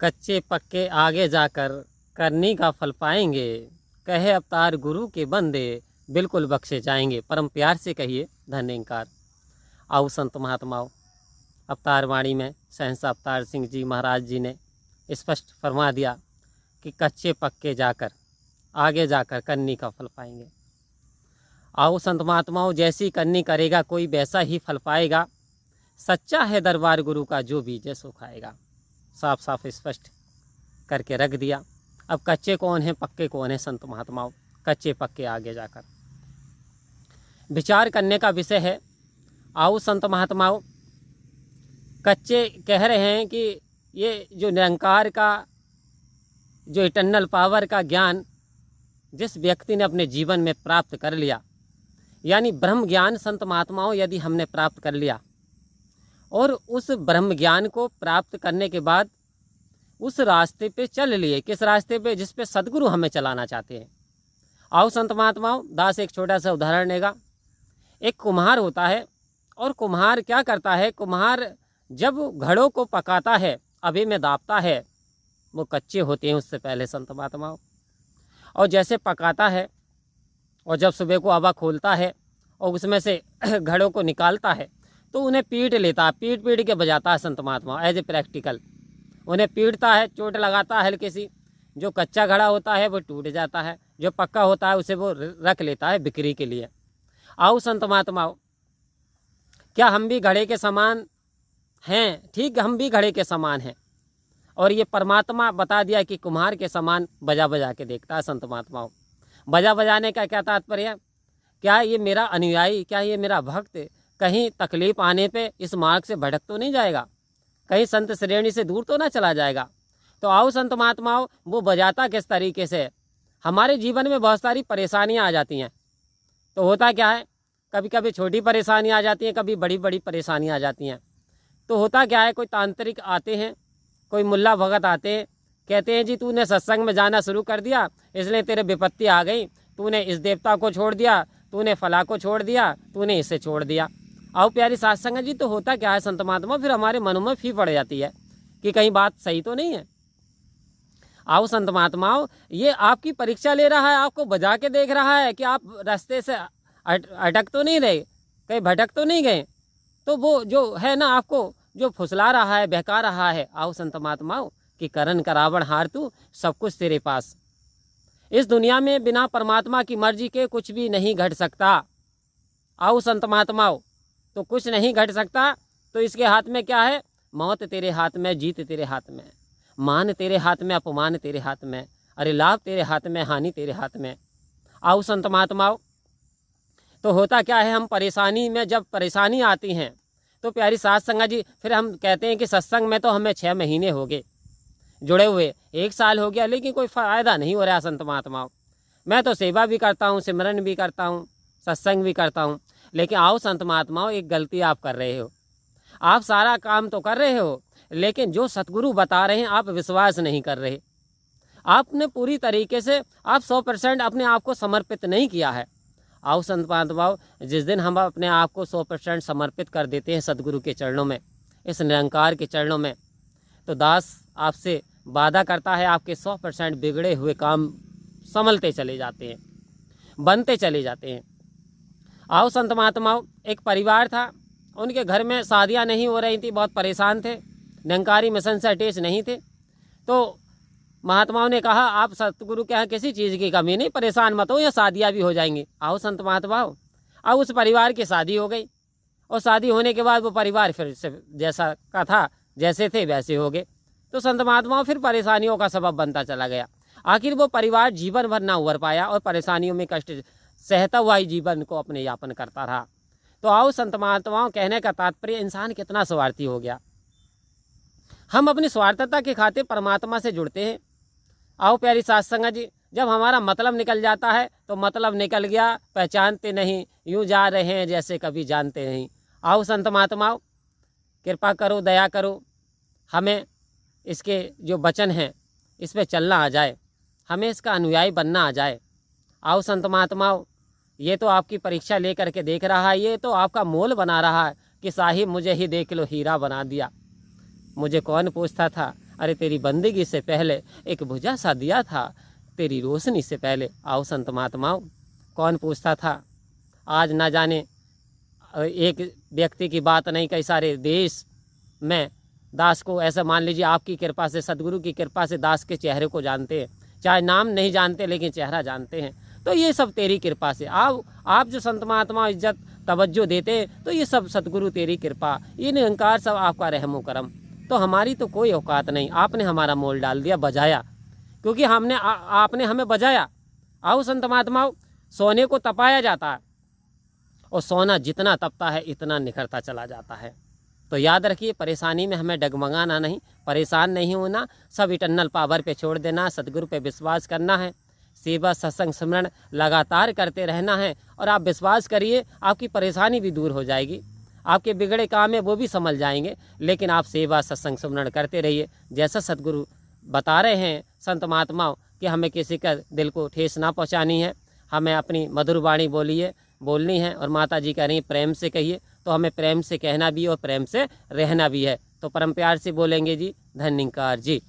कच्चे पक्के आगे जाकर करनी का फल पाएंगे। कहे अवतार गुरु के बंदे बिल्कुल बख्शे जाएंगे। परम प्यार से कहिए धन्यकार। आओ संत महात्माओं, अवतार वाणी में सहंसा अवतार सिंह जी महाराज जी ने स्पष्ट फरमा दिया कि कच्चे पक्के जाकर आगे जाकर करनी का फल पाएंगे। आओ संत महात्माओं, जैसी करनी करेगा कोई वैसा ही फल पाएगा। सच्चा है दरबार गुरु का, जो बीजे सो खाएगा। साफ साफ स्पष्ट करके रख दिया। अब कच्चे कौन हैं पक्के कौन हैं संत महात्माओं, कच्चे पक्के आगे जाकर विचार करने का विषय है। आओ संत महात्माओं, कच्चे कह रहे हैं कि ये जो निरंकार का, जो इटर्नल पावर का ज्ञान जिस व्यक्ति ने अपने जीवन में प्राप्त कर लिया, यानी ब्रह्म ज्ञान संत महात्माओं यदि हमने प्राप्त कर लिया और उस ब्रह्म ज्ञान को प्राप्त करने के बाद उस रास्ते पे चल लिए, किस रास्ते पे, जिस पे सदगुरु हमें चलाना चाहते हैं। आओ संत महात्माओं, दास एक छोटा सा उदाहरण लेगा। एक कुम्हार होता है और कुम्हार क्या करता है, कुम्हार जब घड़ों को पकाता है, अभी में दापता है, वो कच्चे होते हैं उससे पहले संत महात्माओं, और जैसे पकाता है और जब सुबह को आवा खोलता है और उसमें से घड़ों को निकालता है तो उन्हें पीट लेता है, पीट के बजाता है संत महात्मा एज ए प्रैक्टिकल। उन्हें पीटता है, चोट लगाता है हल्की सी। जो कच्चा घड़ा होता है वो टूट जाता है, जो पक्का होता है उसे वो रख लेता है बिक्री के लिए। आओ संत महात्माओं, क्या हम भी घड़े के समान हैं? ठीक, हम भी घड़े के समान हैं। और ये परमात्मा बता दिया कि कुम्हार के समान बजा के देखता है संत महात्माओं। बजाने का क्या तात्पर्य? क्या ये मेरा अनुयायी, क्या ये मेरा भक्त कहीं तकलीफ आने पे इस मार्ग से भटक तो नहीं जाएगा, कहीं संत श्रेणी से दूर तो ना चला जाएगा? तो आओ संत महात्माओं, वो बजाता किस तरीके से? हमारे जीवन में बहुत सारी परेशानियां आ जाती हैं, तो होता क्या है, कभी कभी छोटी परेशानियां आ जाती हैं, कभी बड़ी बड़ी परेशानियां आ जाती हैं। तो होता क्या है, कोई तांत्रिक आते हैं, कोई मुल्ला भगत आते हैं, कहते हैं जी तूने सत्संग में जाना शुरू कर दिया इसलिए तेरे विपत्ति आ गई, तूने इस देवता को छोड़ दिया, तूने फला को छोड़ दिया, तूने इसे छोड़ दिया। आओ प्यारी साथ संगत जी, तो होता क्या है संत महात्मा, फिर हमारे मनों में फी पड़ जाती है कि कहीं बात सही तो नहीं है। आओ संत महात्माओं, ये आपकी परीक्षा ले रहा है, आपको बजा के देख रहा है कि आप रास्ते से अटक तो नहीं रहे, कहीं भटक तो नहीं गए। तो वो जो है ना, आपको जो फुसला रहा है, बहका रहा है। आओ संत महात्माओं कि करण करावण हार तू, सब कुछ तेरे पास। इस दुनिया में बिना परमात्मा की मर्जी के कुछ भी नहीं घट सकता। आओ संत महात्माओं, तो कुछ नहीं घट सकता, तो इसके हाथ में क्या है? मौत तेरे हाथ में, जीत तेरे हाथ में, मान तेरे हाथ में, अपमान तेरे हाथ में, अरे लाभ तेरे हाथ में, हानि तेरे हाथ में। आओ संत महात्माओं, तो होता क्या है, हम परेशानी में, जब परेशानी आती हैं तो प्यारी साथ संगत जी, फिर हम कहते हैं कि सत्संग में तो हमें 6 महीने हो गए जुड़े हुए, 1 साल हो गया, लेकिन कोई फ़ायदा नहीं हो रहा संत महात्माओं। मैं तो सेवा भी करता हूँ, सिमरन भी करता हूँ, सत्संग भी करता हूँ, लेकिन आओ संत महात्माओं, एक गलती आप कर रहे हो। आप सारा काम तो कर रहे हो, लेकिन जो सतगुरु बता रहे हैं आप विश्वास नहीं कर रहे। आपने पूरी तरीके से, आप 100% अपने आप को समर्पित नहीं किया है। आओ संत महात्माओं, जिस दिन हम अपने आप को 100% समर्पित कर देते हैं सदगुरु के चरणों में, इस निरंकार के चरणों में, तो दास आपसे वादा करता है आपके 100% बिगड़े हुए काम संभलते चले जाते हैं, बनते चले जाते हैं। आओ संत महात्माओं, एक परिवार था, उनके घर में शादियां नहीं हो रही थी, बहुत परेशान थे, निरंकारी मिशन से अटैच नहीं थे। तो महात्माओं ने कहा आप सतगुरु के यहाँ किसी चीज़ की कमी नहीं, परेशान मत हो, या शादियाँ भी हो जाएंगी। आओ संत महात्माओं, अब उस परिवार की शादी हो गई, और शादी होने के बाद वो परिवार फिर से जैसा का था, जैसे थे वैसे हो गए। तो संत महात्माओं, फिर परेशानियों का सबब बनता चला गया। आखिर वो परिवार जीवन भर ना उभर पाया और परेशानियों में कष्ट सहता हुआ ही जीवन को अपने यापन करता रहा। तो आओ संत महात्माओं, कहने का तात्पर्य, इंसान कितना स्वार्थी हो गया। हम अपनी स्वार्थता के खातिर परमात्मा से जुड़ते हैं। आओ प्यारी साथ संगत जी, जब हमारा मतलब निकल जाता है तो मतलब निकल गया, पहचानते नहीं, यूँ जा रहे हैं जैसे कभी जानते नहीं। आओ संत महात्माओं, कृपा करो, दया करो, हमें इसके जो वचन हैं इस पर चलना आ जाए, हमें इसका अनुयायी बनना आ जाए। आओ संत महात्माओं, ये तो आपकी परीक्षा लेकर के देख रहा है, ये तो आपका मोल बना रहा है कि साहिब मुझे ही देख लो, हीरा बना दिया। मुझे कौन पूछता था अरे तेरी बंदगी से पहले एक बुझा सा दिया था, तेरी रोशनी से पहले। आओ संत महात्माओं, कौन पूछता था। आज ना जाने एक व्यक्ति की बात नहीं, कई सारे देश में दास को ऐसा मान लीजिए आपकी कृपा से, सदगुरु की कृपा से दास के चेहरे को जानते हैं, चाहे नाम नहीं जानते लेकिन चेहरा जानते हैं। तो ये सब तेरी कृपा से। आप जो संत महात्मा इज्जत तवज्जो देते हैं, तो ये सब सतगुरु तेरी कृपा, ये निरंकार सब आपका रहमो करम। तो हमारी तो कोई औकात नहीं, आपने हमारा मोल डाल दिया, बजाया, क्योंकि आपने हमें बजाया। आओ संत महात्माओं, सोने को तपाया जाता है और सोना जितना तपता है इतना निखरता चला जाता है। तो याद रखिए, परेशानी में हमें डगमगाना नहीं, परेशान नहीं होना, सब इटर्नल पावर पे छोड़ देना, सदगुरु पे विश्वास करना है, सेवा सत्संग स्मरण लगातार करते रहना है। और आप विश्वास करिए, आपकी परेशानी भी दूर हो जाएगी, आपके बिगड़े काम है वो भी संभल जाएंगे। लेकिन आप सेवा सत्संग स्मरण करते रहिए, जैसा सदगुरु बता रहे हैं संत महात्माओं कि हमें किसी का दिल को ठेस ना पहुँचानी है, हमें अपनी मधुर वाणी बोलनी है। और माता जी कह रही हैं प्रेम से कहिए, तो हमें प्रेम से कहना भी और प्रेम से रहना भी है। तो परम प्यार से बोलेंगे जी, धन्यवाद जी।